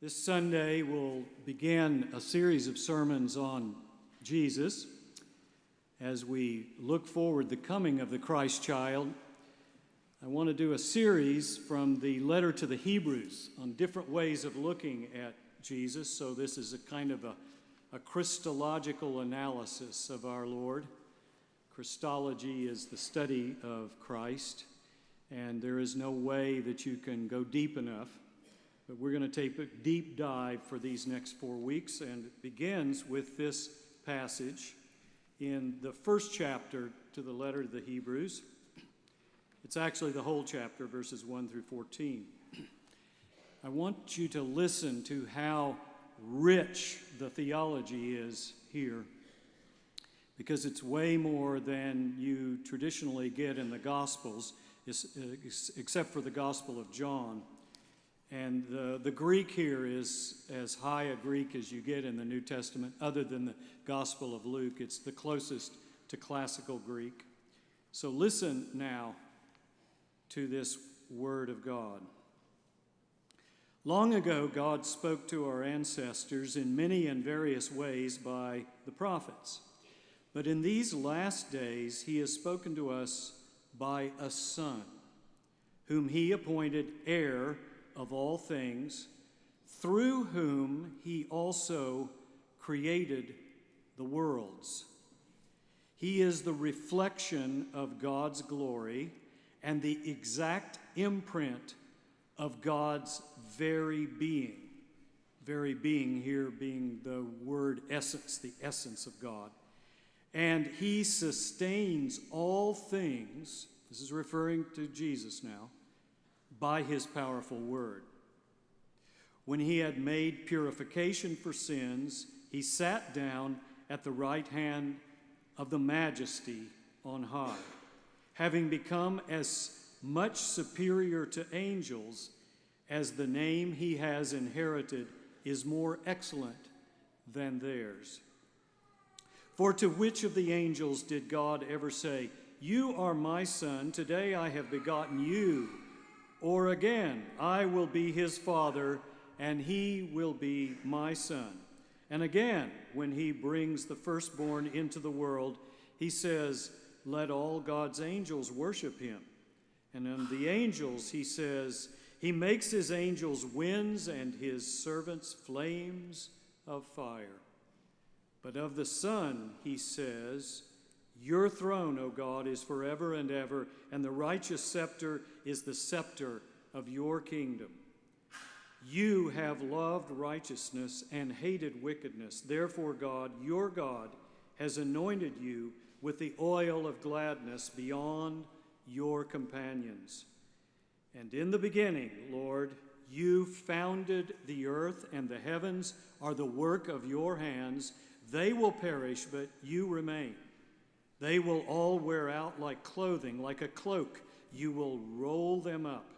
This Sunday we'll begin a series of sermons on Jesus as we look forward the coming of the Christ child. I want to do a series from the letter to the Hebrews on different ways of looking at Jesus. So this is a kind of a Christological analysis of our Lord. Christology is the study of Christ, and there is no way that you can go deep enough. But we're going to take a deep dive for these next 4 weeks, and it begins with this passage in the first chapter to the letter to the Hebrews. It's actually the whole chapter, verses 1 through 14. I want you to listen to how rich the theology is here, because it's way more than you traditionally get in the Gospels, except for the Gospel of John. And the Greek here is as high a Greek as you get in the New Testament, other than the Gospel of Luke. It's the closest to classical Greek. So listen now to this word of God. Long ago, God spoke to our ancestors in many and various ways by the prophets. But in these last days, he has spoken to us by a Son, whom he appointed heir of all things, through whom he also created the worlds. He is the reflection of God's glory and the exact imprint of God's very being. Very being here being the word essence, the essence of God. And he sustains all things, this is referring to Jesus now, by his powerful word. When he had made purification for sins, he sat down at the right hand of the Majesty on high, having become as much superior to angels as the name he has inherited is more excellent than theirs. For to which of the angels did God ever say, "You are my son, today I have begotten you"? Or again, "I will be his father, and he will be my son"? And again, when he brings the firstborn into the world, he says, "Let all God's angels worship him." And on the angels, he says, "He makes his angels winds and his servants flames of fire." But of the Son, he says, "Your throne, O God, is forever and ever, and the righteous scepter is the scepter of your kingdom. You have loved righteousness and hated wickedness. Therefore, God, your God, has anointed you with the oil of gladness beyond your companions. And in the beginning, Lord, you founded the earth, and the heavens are the work of your hands. They will perish, but you remain. They will all wear out like clothing, like a cloak. You will roll them up,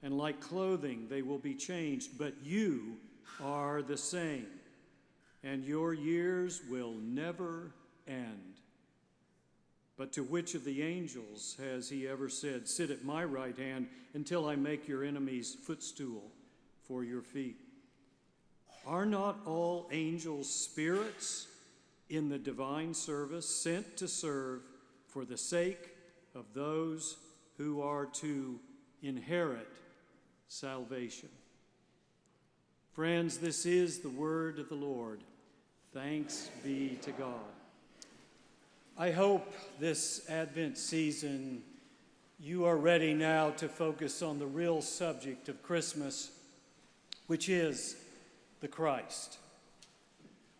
and like clothing they will be changed. But you are the same, and your years will never end. But to which of the angels has he ever said, "Sit at my right hand until I make your enemies footstool for your feet"? Are not all angels spirits in the divine service, sent to serve for the sake of those who are to inherit salvation? Friends, this is the word of the Lord. Thanks be to God. I hope this Advent season you are ready now to focus on the real subject of Christmas, which is the Christ.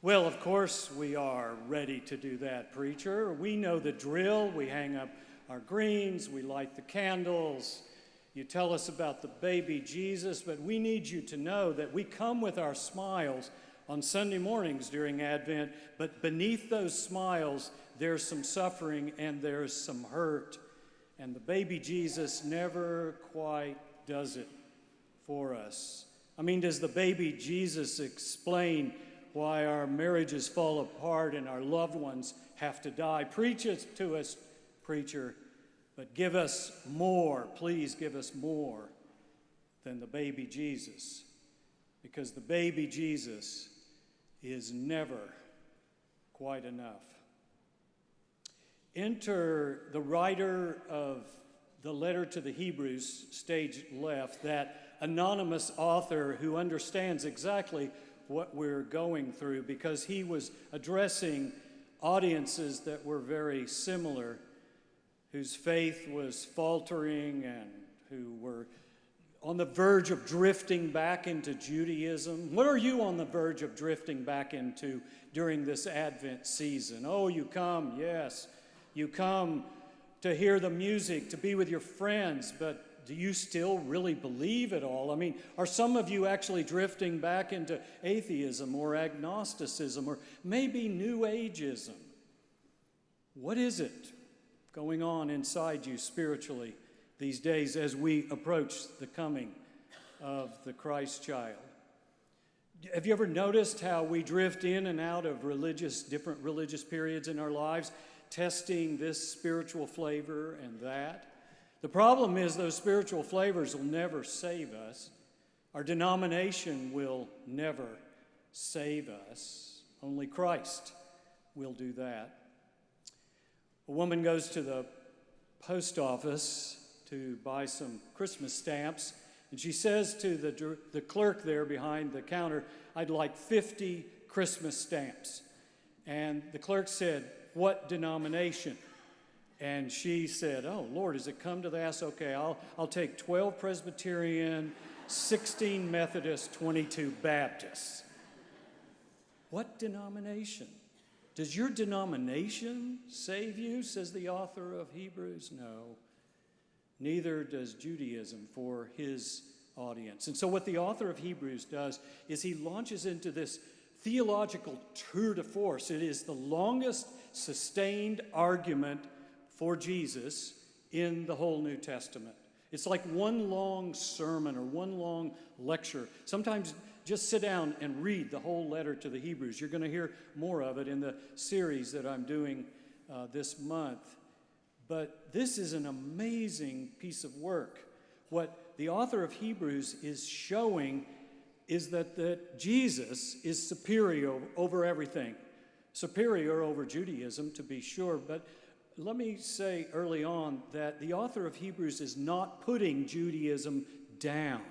Well, of course we are ready to do that, preacher. We know the drill. We hang up our greens, we light the candles. You tell us about the baby Jesus, but we need you to know that we come with our smiles on Sunday mornings during Advent, but beneath those smiles, there's some suffering and there's some hurt. And the baby Jesus never quite does it for us. I mean, does the baby Jesus explain why our marriages fall apart and our loved ones have to die? Preach it to us, preacher, but give us more. Please give us more than the baby Jesus. because the baby Jesus is never quite enough. Enter the writer of the letter to the Hebrews, stage left, that anonymous author who understands exactly what we're going through, because he was addressing audiences that were very similar, whose faith was faltering and who were on the verge of drifting back into Judaism. What are you on the verge of drifting back into during this Advent season? Oh, you come, yes. You come to hear the music, to be with your friends, but do you still really believe it all? I mean, are some of you actually drifting back into atheism or agnosticism or maybe New Ageism? What is it going on inside you spiritually these days as we approach the coming of the Christ child? Have you ever noticed how we drift in and out of different religious periods in our lives, testing this spiritual flavor and that? The problem is those spiritual flavors will never save us. Our denomination will never save us. Only Christ will do that. A woman goes to the post office to buy some Christmas stamps, and she says to the clerk there behind the counter, "I'd like 50 Christmas stamps." And the clerk said, "What denomination?" And she said, "Oh, Lord, has it come to this? Okay, I'll take 12 Presbyterian, 16 Methodist, 22 Baptist." What denomination? Does your denomination save you, says the author of Hebrews? No. Neither does Judaism for his audience. And so what the author of Hebrews does is he launches into this theological tour de force. It is the longest sustained argument for Jesus in the whole New Testament. It's like one long sermon or one long lecture. Sometimes just sit down and read the whole letter to the Hebrews. You're going to hear more of it in the series that I'm doing this month. But this is an amazing piece of work. What the author of Hebrews is showing is that Jesus is superior over everything. Superior over Judaism, to be sure, but let me say early on that the author of Hebrews is not putting Judaism down,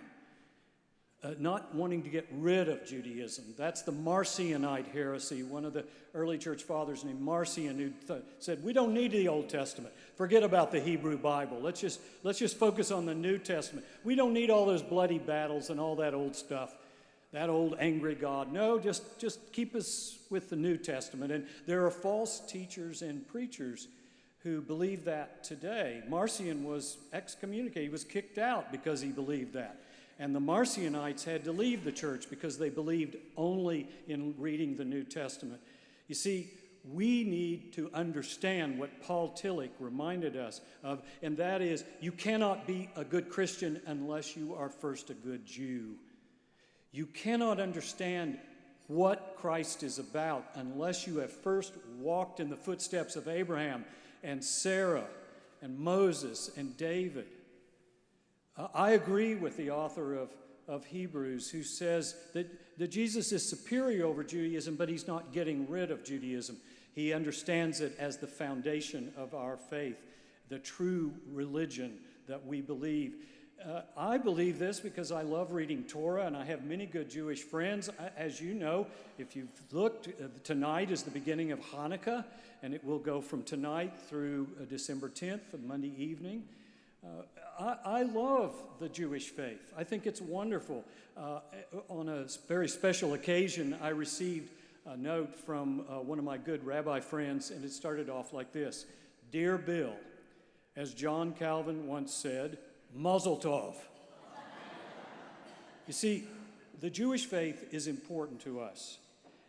not wanting to get rid of Judaism. That's the Marcionite heresy. One of the early church fathers named Marcion who said, we don't need the Old Testament. Forget about the Hebrew Bible. Let's just focus on the New Testament. We don't need all those bloody battles and all that old stuff, that old angry God. No, just keep us with the New Testament. And there are false teachers and preachers who believe that today. Marcion was excommunicated. He was kicked out because he believed that. And the Marcionites had to leave the church because they believed only in reading the New Testament. You see, we need to understand what Paul Tillich reminded us of, and that is, you cannot be a good Christian unless you are first a good Jew. You cannot understand what Christ is about unless you have first walked in the footsteps of Abraham and Sarah and Moses and David. I agree with the author of Hebrews who says that Jesus is superior over Judaism, but he's not getting rid of Judaism. He understands it as the foundation of our faith, the true religion that we believe. I believe this because I love reading Torah, and I have many good Jewish friends. As you know, if you've looked, tonight is the beginning of Hanukkah, and it will go from tonight through December 10th, Monday evening. I love the Jewish faith. I think it's wonderful. On a very special occasion, I received a note from one of my good rabbi friends, and it started off like this: Dear Bill, as John Calvin once said, Mazel Tov. You see, the Jewish faith is important to us,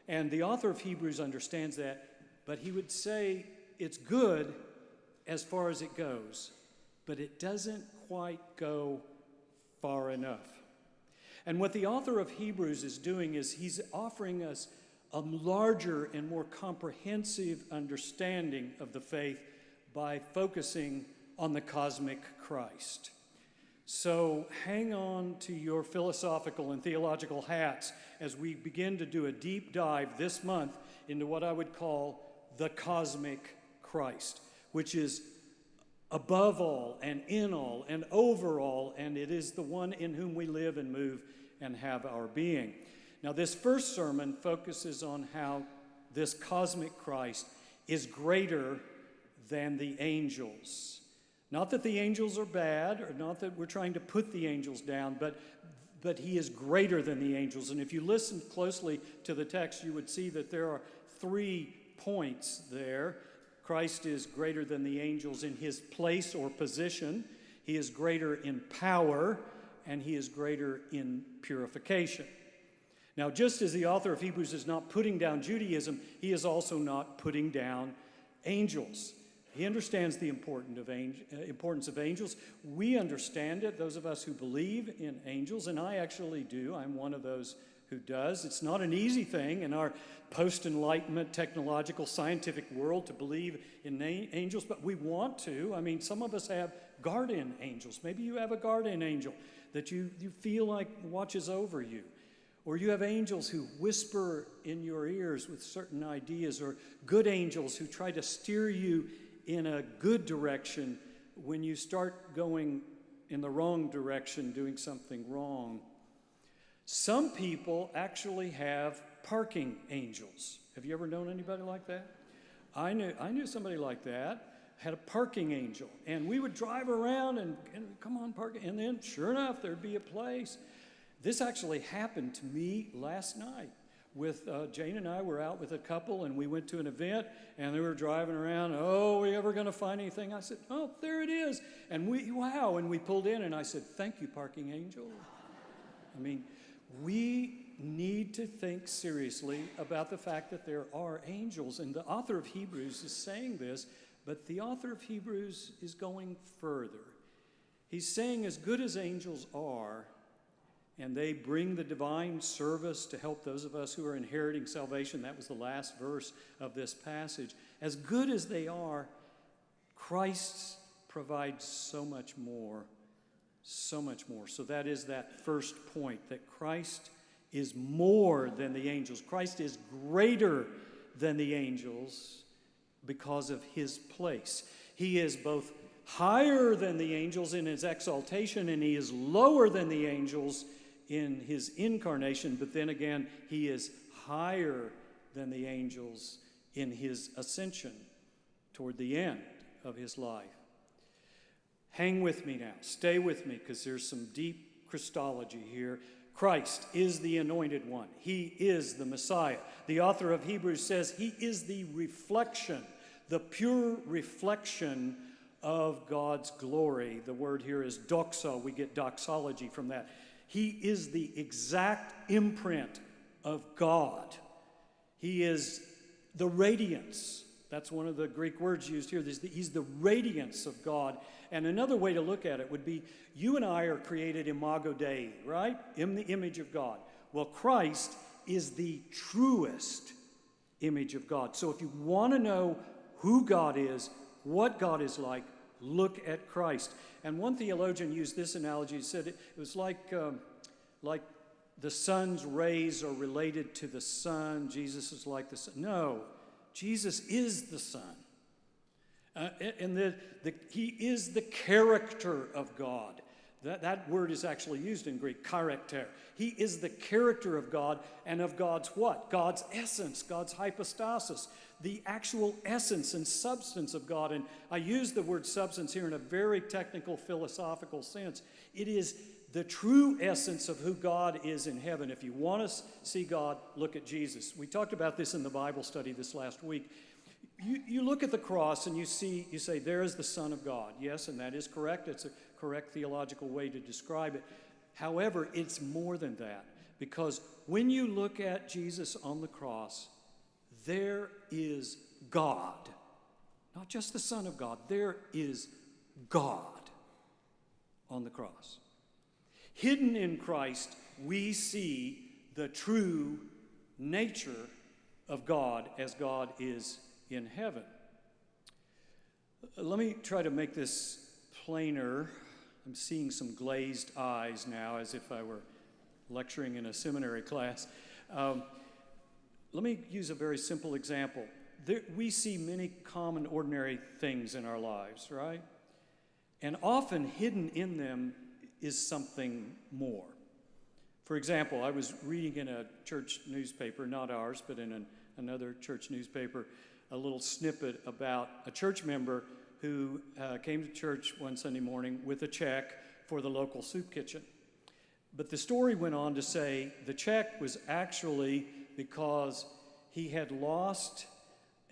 and the author of Hebrews understands that, but he would say it's good as far as it goes, but it doesn't quite go far enough. And what the author of Hebrews is doing is he's offering us a larger and more comprehensive understanding of the faith by focusing on the cosmic Christ. So hang on to your philosophical and theological hats as we begin to do a deep dive this month into what I would call the cosmic Christ, which is above all and in all and over all, and it is the one in whom we live and move and have our being. Now, this first sermon focuses on how this cosmic Christ is greater than the angels. Not that the angels are bad, or not that we're trying to put the angels down, but he is greater than the angels. And if you listen closely to the text, you would see that there are 3 points there. Christ is greater than the angels in his place or position. He is greater in power, and he is greater in purification. Now, just as the author of Hebrews is not putting down Judaism, he is also not putting down angels. He understands the importance of angels. We understand it, those of us who believe in angels, and I actually do. I'm one of those who does. It's not an easy thing in our post-Enlightenment, technological, scientific world to believe in angels, but we want to. I mean, some of us have guardian angels. Maybe you have a guardian angel that you feel like watches over you. Or you have angels who whisper in your ears with certain ideas, or good angels who try to steer you in a good direction when you start going in the wrong direction, doing something wrong. Some people actually have parking angels. Have you ever known anybody like that? I knew somebody like that, had a parking angel. And we would drive around and come on, park. And then, sure enough, there'd be a place. This actually happened to me last night. Jane and I were out with a couple, and we went to an event, and they were driving around. Oh, are we ever going to find anything? I said, oh, there it is. And we pulled in, and I said, thank you, parking angel. I mean, we need to think seriously about the fact that there are angels. And the author of Hebrews is saying this, but the author of Hebrews is going further. He's saying, as good as angels are, and they bring the divine service to help those of us who are inheriting salvation. That was the last verse of this passage. As good as they are, Christ provides so much more, so much more. So that is that first point, that Christ is more than the angels. Christ is greater than the angels because of his place. He is both higher than the angels in his exaltation, and he is lower than the angels in his incarnation, but then again, he is higher than the angels in his ascension toward the end of his life. Hang with me now. Stay with me, because there's some deep Christology here. Christ is the anointed one. He is the Messiah. The author of Hebrews says he is the reflection, the pure reflection of God's glory. The word here is doxa. We get doxology from that. He is the exact imprint of God. He is the radiance. That's one of the Greek words used here. He's the radiance of God. And another way to look at it would be, you and I are created imago Dei, right? In the image of God. Well, Christ is the truest image of God. So if you want to know who God is, what God is like, look at Christ. And one theologian used this analogy. He said it was like the sun's rays are related to the sun. Jesus is like the sun. No, Jesus is the sun. And he is the character of God. That word is actually used in Greek, character. He is the character of God, and of God's what? God's essence, God's hypostasis, the actual essence and substance of God. And I use the word substance here in a very technical, philosophical sense. It is the true essence of who God is in heaven. If you want to see God, look at Jesus. We talked about this in the Bible study this last week. You look at the cross and you say, there is the Son of God. Yes, and that is correct. It's a correct theological way to describe it. However, it's more than that, because when you look at Jesus on the cross, there is God. Not just the Son of God. There is God on the cross. Hidden in Christ, we see the true nature of God as God is in heaven. Let me try to make this plainer. I'm seeing some glazed eyes now as if I were lecturing in a seminary class. Let me use a very simple example. We see many common, ordinary things in our lives, right? And often hidden in them is something more. For example, I was reading in a church newspaper, not ours, but in another church newspaper, a little snippet about a church member who came to church one Sunday morning with a check for the local soup kitchen. But the story went on to say the check was actually because he had lost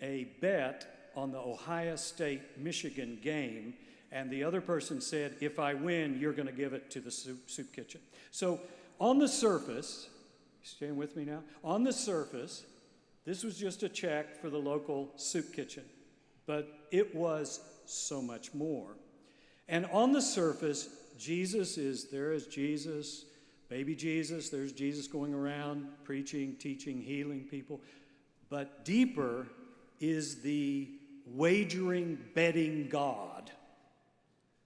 a bet on the Ohio State-Michigan game, and the other person said, if I win, you're going to give it to the soup kitchen. So on the surface, staying with me now? On the surface, this was just a check for the local soup kitchen, but it was so much more. And on the surface, there is Jesus, baby Jesus, there's Jesus going around preaching, teaching, healing people. But deeper is the wagering, betting God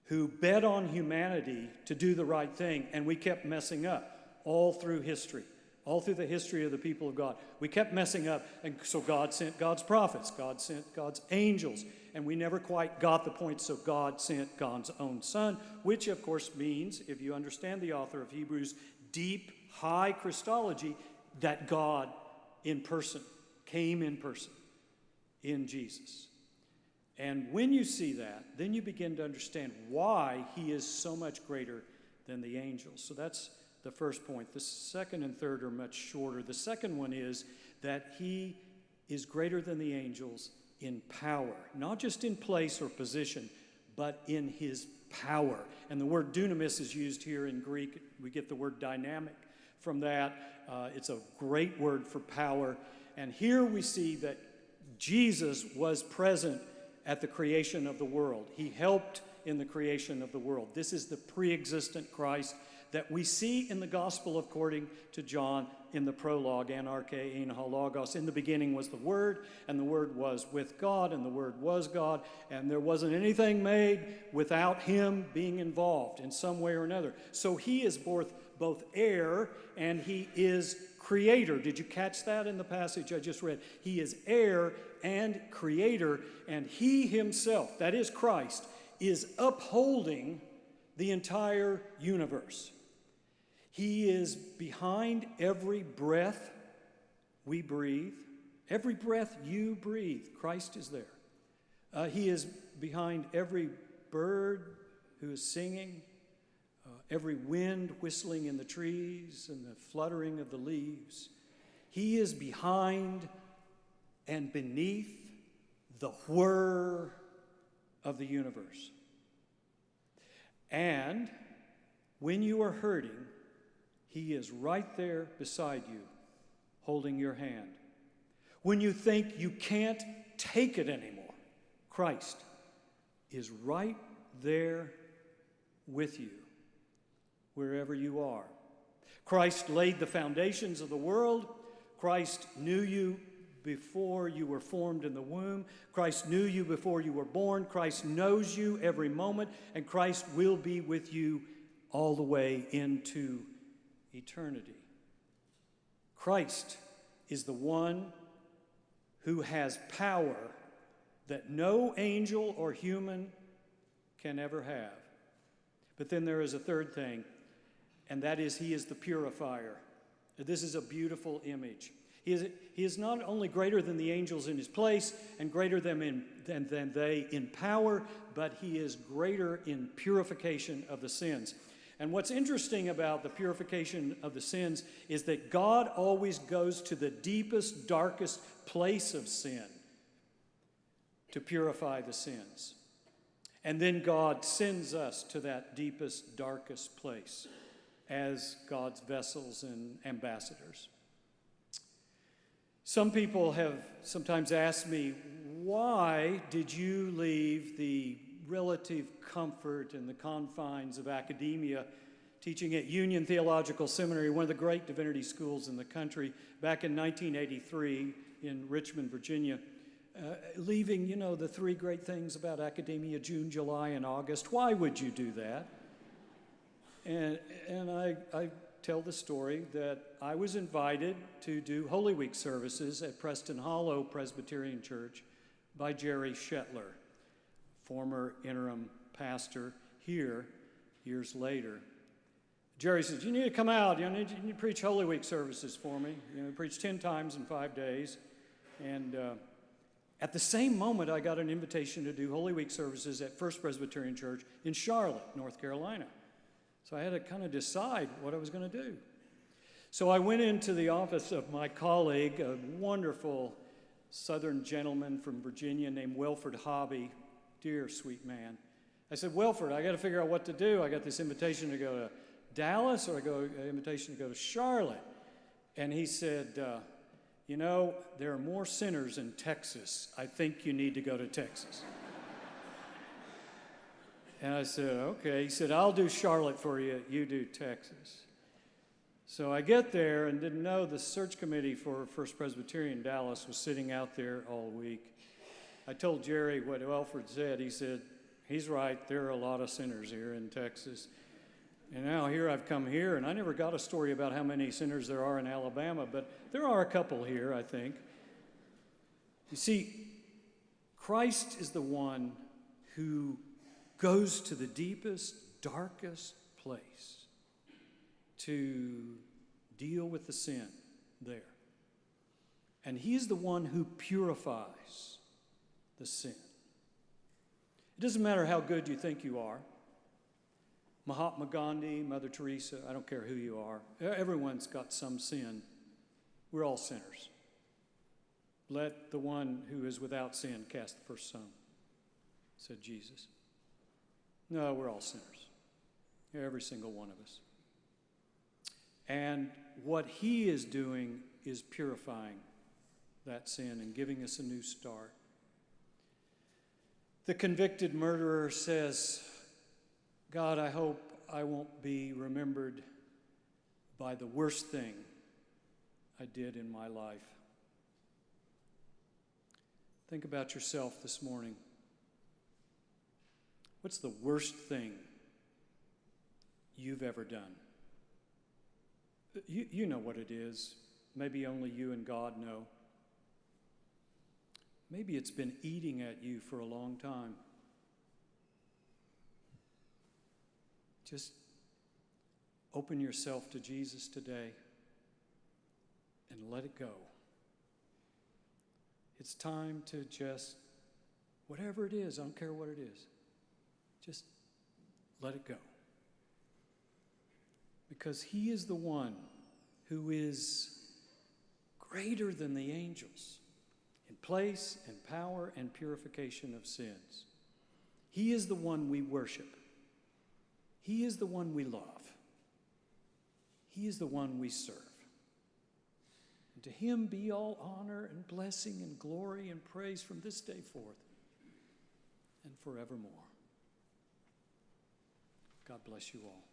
who bet on humanity to do the right thing, and we kept messing up all through history, all through the history of the people of God. We kept messing up, and so God sent God's prophets, God sent God's angels, and we never quite got the point, so God sent God's own Son, which of course means, if you understand the author of Hebrews, deep, high Christology, that God in person, came in person, in Jesus. And when you see that, then you begin to understand why he is so much greater than the angels. So that's the first point. The second and third are much shorter. The second one is that he is greater than the angels in power, not just in place or position, but in his power. And the word dunamis is used here in Greek. We get the word dynamic from that. It's a great word for power. And here we see that Jesus was present at the creation of the world. He helped in the creation of the world. This is the pre-existent Christ that we see in the gospel according to John in the prologue, anarche in ho logos. In the beginning was the Word, and the Word was with God, and the Word was God, and there wasn't anything made without him being involved in some way or another. So he is both heir and he is creator. Did you catch that in the passage I just read? He is heir and creator, and he himself, that is Christ, is upholding the entire universe. He is behind every breath we breathe. Every breath you breathe, Christ is there. He is behind every bird who is singing, every wind whistling in the trees and the fluttering of the leaves. He is behind and beneath the whir of the universe. And when you are hurting, he is right there beside you, holding your hand. When you think you can't take it anymore, Christ is right there with you, wherever you are. Christ laid the foundations of the world. Christ knew you before you were formed in the womb. Christ knew you before you were born. Christ knows you every moment, and Christ will be with you all the way into eternity. Christ is the one who has power that no angel or human can ever have. But then there is a third thing, and that is he is the purifier. This is a beautiful image. He is not only greater than the angels in his place and greater than they in power, but he is greater in purification of the sins. And what's interesting about the purification of the sins is that God always goes to the deepest, darkest place of sin to purify the sins. And then God sends us to that deepest, darkest place as God's vessels and ambassadors. Some people have sometimes asked me, why did you leave the relative comfort and the confines of academia, teaching at Union Theological Seminary, one of the great divinity schools in the country, back in 1983 in Richmond, Virginia, leaving, the three great things about academia, June, July, and August? Why would you do that? And I tell the story that I was invited to do Holy Week services at Preston Hollow Presbyterian Church by Jerry Shetler, former interim pastor here years later. Jerry says, you need to come out. You need to preach Holy Week services for me. Preach 10 times in 5 days. And at the same moment, I got an invitation to do Holy Week services at First Presbyterian Church in Charlotte, North Carolina. So I had to kind of decide what I was going to do. So I went into the office of my colleague, a wonderful Southern gentleman from Virginia named Wilford Hobby, dear sweet man. I said, Wilford, I got to figure out what to do. I got this invitation to go to Dallas, or an invitation to go to Charlotte. And he said, there are more sinners in Texas. I think you need to go to Texas. And I said, okay. He said, I'll do Charlotte for you. You do Texas. So I get there and didn't know the search committee for First Presbyterian Dallas was sitting out there all week. I told Jerry what Wilford said. He said, he's right. There are a lot of sinners here in Texas. And now here I've come here, and I never got a story about how many sinners there are in Alabama, but there are a couple here, I think. You see, Christ is the one who goes to the deepest, darkest place to deal with the sin there. And he's the one who purifies the sin. It doesn't matter how good you think you are. Mahatma Gandhi, Mother Teresa, I don't care who you are. Everyone's got some sin. We're all sinners. Let the one who is without sin cast the first stone, said Jesus. No, we're all sinners. Every single one of us. And what he is doing is purifying that sin and giving us a new start. The convicted murderer says, God, I hope I won't be remembered by the worst thing I did in my life. Think about yourself this morning. What's the worst thing you've ever done? You know what it is. Maybe only you and God know. Maybe it's been eating at you for a long time. Just open yourself to Jesus today and let it go. It's time to just, whatever it is, I don't care what it is, just let it go. Because he is the one who is greater than the angels in place and power and purification of sins. He is the one we worship. He is the one we love. He is the one we serve. And to him be all honor and blessing and glory and praise from this day forth and forevermore. God bless you all.